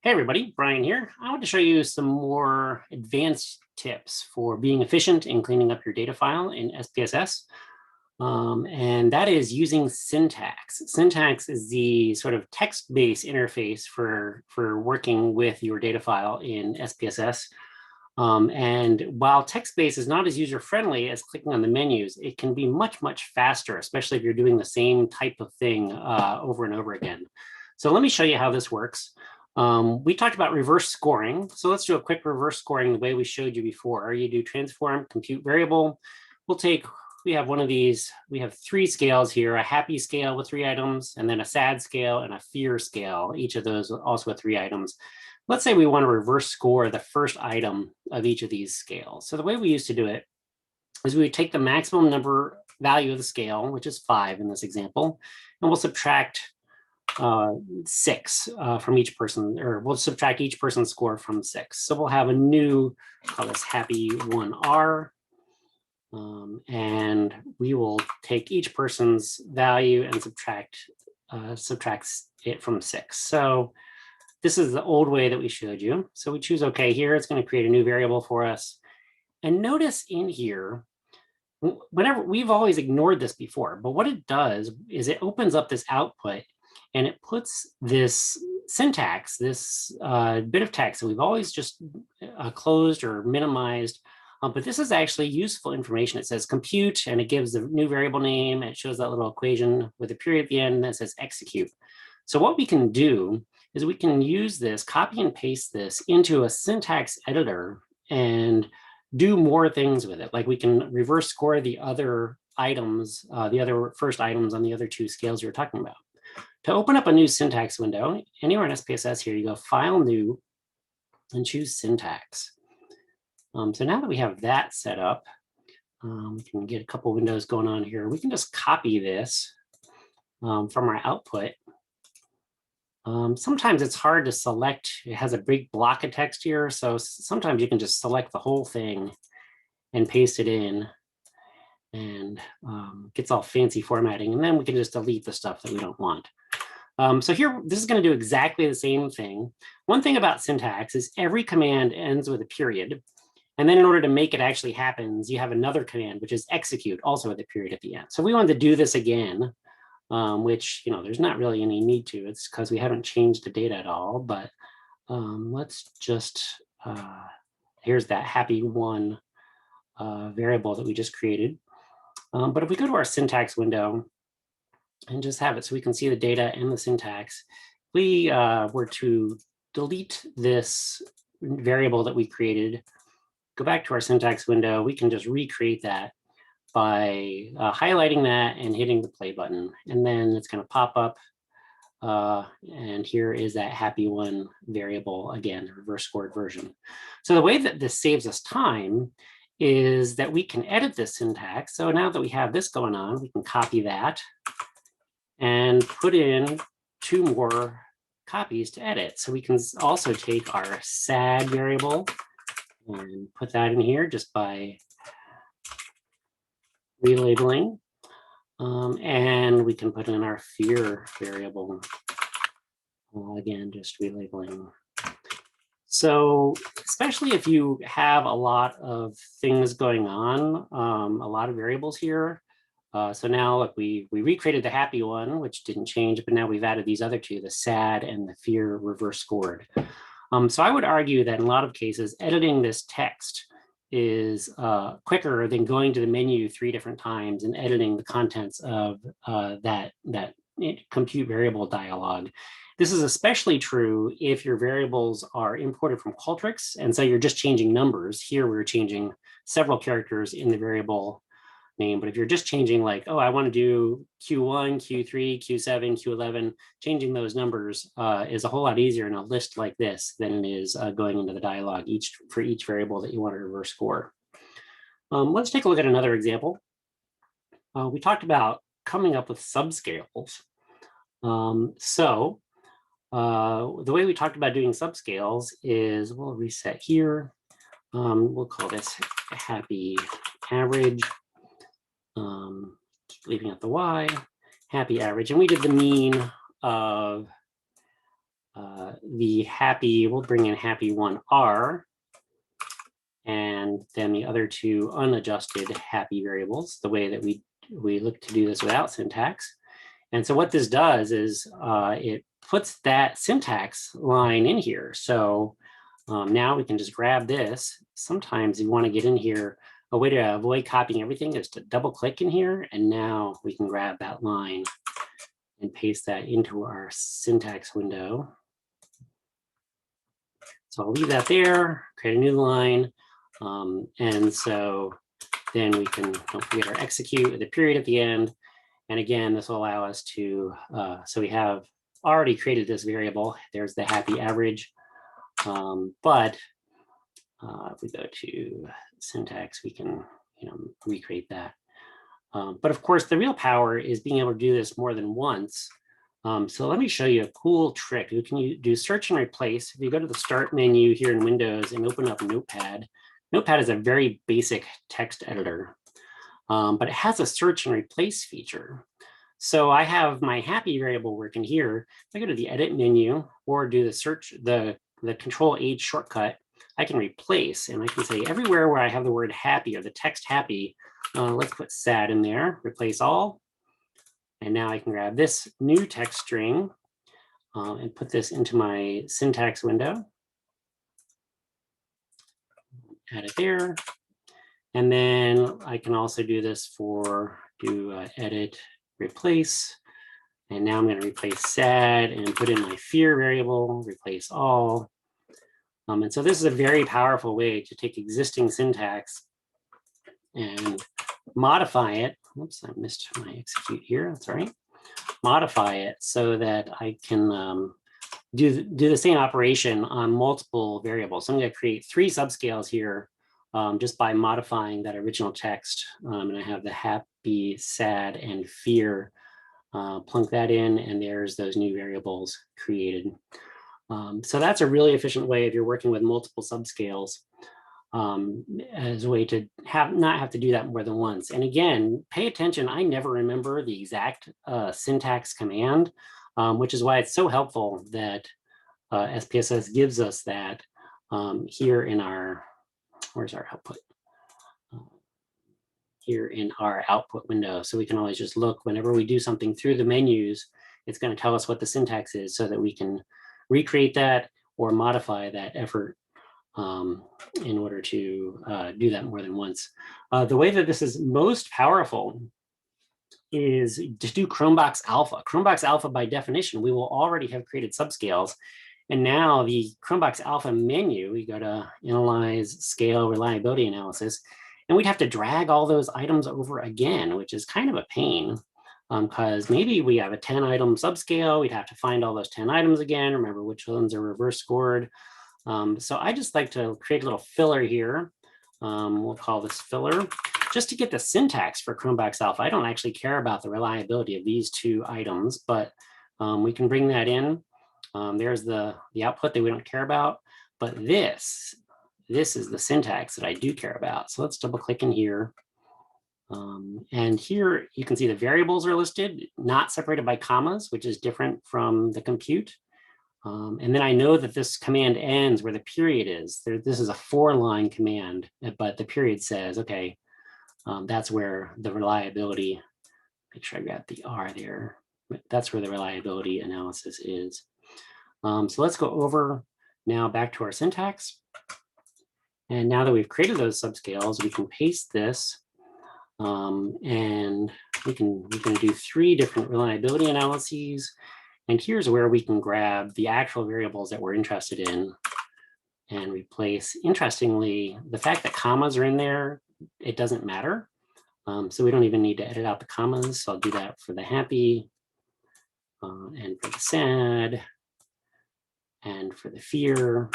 Hey everybody, Brian here. I want to show you some more advanced tips for being efficient in cleaning up your data file in SPSS. And that is using syntax. Syntax is the sort of text-based interface for working with your data file in SPSS. And while text-based is not as user-friendly as clicking on the menus, it can be much, much faster, especially if you're doing the same type of thing over and over again. So let me show you how this works. We talked about reverse scoring. So let's do a quick reverse scoring the way we showed you before. You do transform, compute variable. We have one of these, we have 3 scales here, a happy scale with 3 items, and then a sad scale and a fear scale, each of those also with 3 items. Let's say we want to reverse score the first item of each of these scales. So the way we used to do it is we would take the maximum number value of the scale, which is 5 in this example, and we'll subtract 6 from each person, or we'll subtract each person's score from 6. So we'll have a new, call this happy 1R, and we will take each person's value and subtract it from 6. So this is the old way that we showed you. So we choose OK here. It's going to create a new variable for us. And notice in here, whenever we've always ignored this before, but what it does is it opens up this output and it puts this syntax, this bit of text that we've always just closed or minimized. But this is actually useful information. It says compute, and it gives the new variable name. And it shows that little equation with a period at the end that says execute. So what we can do is we can use this, copy and paste this into a syntax editor and do more things with it. Like we can reverse score the other items, the other first items on the other 2 scales you were talking about. To open up a new syntax window, anywhere in SPSS here, you go File, New, and choose Syntax. So now that we have that set up, we can get a couple windows going on here. We can just copy this from our output. Sometimes it's hard to select. It has a big block of text here, so sometimes you can just select the whole thing and paste it in, and gets all fancy formatting, and then we can just delete the stuff that we don't want. So here, this is going to do exactly the same thing. One thing about syntax is every command ends with a period. And then in order to make it actually happen, you have another command, which is execute, also with a period at the end. So we wanted to do this again, which, there's not really any need to. It's because we haven't changed the data at all. But let's just, here's that happy 1 variable that we just created. But if we go to our syntax window, and just have it so we can see the data and the syntax, we were to delete this variable that we created, go back to our syntax window, we can just recreate that by highlighting that and hitting the play button. And then it's going to pop up. And here is that happy 1 variable, again, the reverse scored version. So the way that this saves us time is that we can edit this syntax. So now that we have this going on, we can copy that and put in 2 more copies to edit. So we can also take our sad variable and put that in here just by relabeling. And we can put in our fear variable. Again, just relabeling. So especially if you have a lot of things going on, a lot of variables here. So now look, we recreated the happy 1, which didn't change, but now we've added these other 2, the sad and the fear reverse scored. So I would argue that in a lot of cases, editing this text is quicker than going to the menu 3 different times and editing the contents of that compute variable dialog. This is especially true if your variables are imported from Qualtrics, and so you're just changing numbers. Here we're changing several characters in the variable name, but if you're just changing like, oh, I want to do Q1, Q3, Q7, Q11, changing those numbers is a whole lot easier in a list like this than it is going into the dialog for each variable that you want to reverse score. Let's take a look at another example. We talked about coming up with subscales. The way we talked about doing subscales is we'll reset here. We'll call this happy average. Keep leaving out the Y, happy average. And we did the mean of the happy, we'll bring in happy 1R, and then the other two unadjusted happy variables, the way that we look to do this without syntax. And so what this does is it puts that syntax line in here. So now we can just grab this. Sometimes you want to get in here. A way to avoid copying everything is to double click in here. And now we can grab that line and paste that into our syntax window. So I'll leave that there, create a new line. And so then we can, don't forget our execute with a period at the end. And again, this will allow us to, so we have already created this variable. There's the happy average. But if we go to syntax, we can recreate that. But of course, the real power is being able to do this more than once. So let me show you a cool trick. You can do search and replace. If you go to the start menu here in Windows and open up Notepad, Notepad is a very basic text editor, but it has a search and replace feature. So I have my happy variable working here. If I go to the edit menu or do the search, the Control H shortcut, I can replace, and I can say everywhere where I have the word happy or the text happy, let's put sad in there, replace all. And now I can grab this new text string and put this into my syntax window. Add it there. And then I can also do this for edit, replace. And now I'm going to replace sad and put in my fear variable, replace all. And so this is a very powerful way to take existing syntax and modify it. Oops, I missed my execute here. That's all right. Modify it so that I can do the same operation on multiple variables. So I'm going to create 3 subscales here just by modifying that original text. And I have the happy, sad, and fear. Plunk that in, and there's those new variables created. So that's a really efficient way if you're working with multiple subscales as a way to not have to do that more than once. And again, pay attention. I never remember the exact syntax command, which is why it's so helpful that SPSS gives us that here in our, where's our output? Here in our output window. So we can always just look whenever we do something through the menus, it's going to tell us what the syntax is so that we can recreate that or modify that effort in order to do that more than once. The way that this is most powerful is to do Cronbach's alpha. Cronbach's alpha, by definition, we will already have created subscales. And now the Cronbach's alpha menu, we go to Analyze, Scale, Reliability Analysis, and we'd have to drag all those items over again, which is kind of a pain because maybe we have a 10 item subscale. We'd have to find all those 10 items again, remember which ones are reverse scored. So I just like to create a little filler here. We'll call this filler just to get the syntax for Cronbach's alpha. I don't actually care about the reliability of these 2 items, but we can bring that in. There's the output that we don't care about, but this is the syntax that I do care about. So let's double click in here. And here you can see the variables are listed, not separated by commas, which is different from the compute. And then I know that this command ends where the period is. This is a 4-line command, but the period says, okay, that's where the reliability, make sure I got the R there. That's where the reliability analysis is. So let's go over now back to our syntax. And now that we've created those subscales, we can paste this and we can do 3 different reliability analyses. And here's where we can grab the actual variables that we're interested in and replace. Interestingly, the fact that commas are in there, it doesn't matter. So we don't even need to edit out the commas. So I'll do that for the happy and for the sad and for the fear.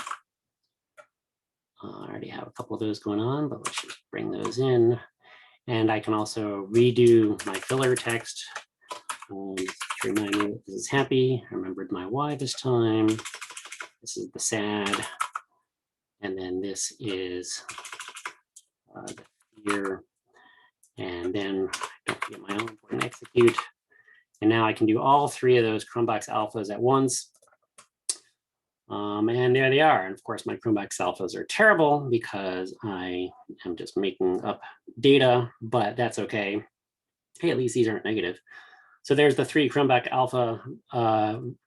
I already have a couple of those going on, but let's just bring those in. And I can also redo my filler text to remind me that this is happy. I remembered my Y this time. This is the sad. And then this is the fear. And then don't forget my own important execute. And now I can do all 3 of those Cronbach's alphas at once. And there they are. And of course, my Cronbach alphas are terrible because I am just making up data, but that's okay. Hey, at least these aren't negative. So there's the 3 Cronbach alpha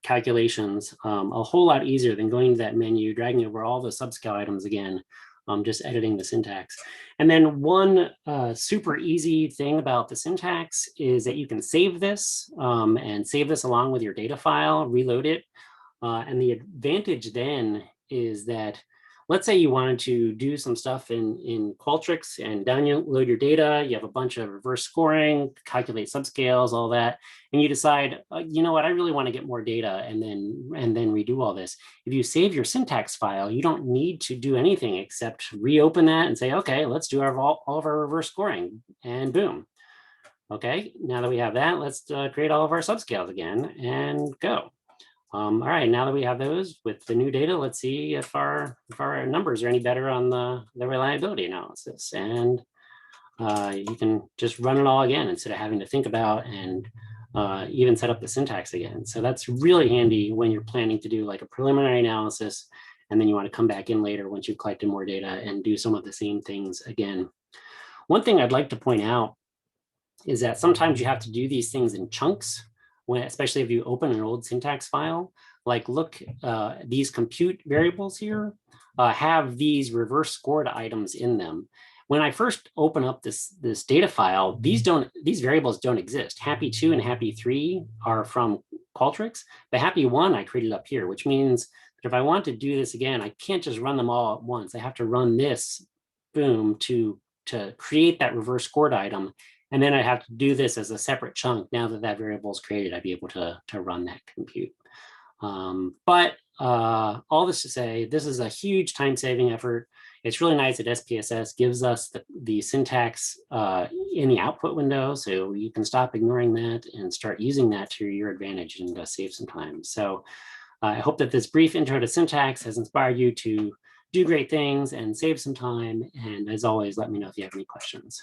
calculations, a whole lot easier than going to that menu, dragging over all the subscale items again, just editing the syntax. And then one super easy thing about the syntax is that you can save this and save this along with your data file, reload it. And the advantage then is that, let's say you wanted to do some stuff in Qualtrics and download your data, you have a bunch of reverse scoring, calculate subscales, all that, and you decide, you know what, I really want to get more data and then redo all this. If you save your syntax file, you don't need to do anything except reopen that and say, okay, let's do all of our reverse scoring, and boom. Okay, now that we have that, let's create all of our subscales again and go. All right, now that we have those with the new data, let's see if our numbers are any better on the reliability analysis. And you can just run it all again instead of having to think about and even set up the syntax again. So that's really handy when you're planning to do like a preliminary analysis, and then you want to come back in later once you've collected more data and do some of the same things again. One thing I'd like to point out is that sometimes you have to do these things in chunks, especially if you open an old syntax file. Like look, these compute variables here have these reverse scored items in them. When I first open up this data file, these variables don't exist. Happy2 and Happy3 are from Qualtrics. The Happy1 I created up here, which means that if I want to do this again, I can't just run them all at once. I have to run this, boom, to create that reverse scored item. And then I have to do this as a separate chunk. Now that that variable is created, I'd be able to run that compute. But all this to say, this is a huge time-saving effort. It's really nice that SPSS gives us the syntax in the output window, so you can stop ignoring that and start using that to your advantage and save some time. So I hope that this brief intro to syntax has inspired you to do great things and save some time. And as always, let me know if you have any questions.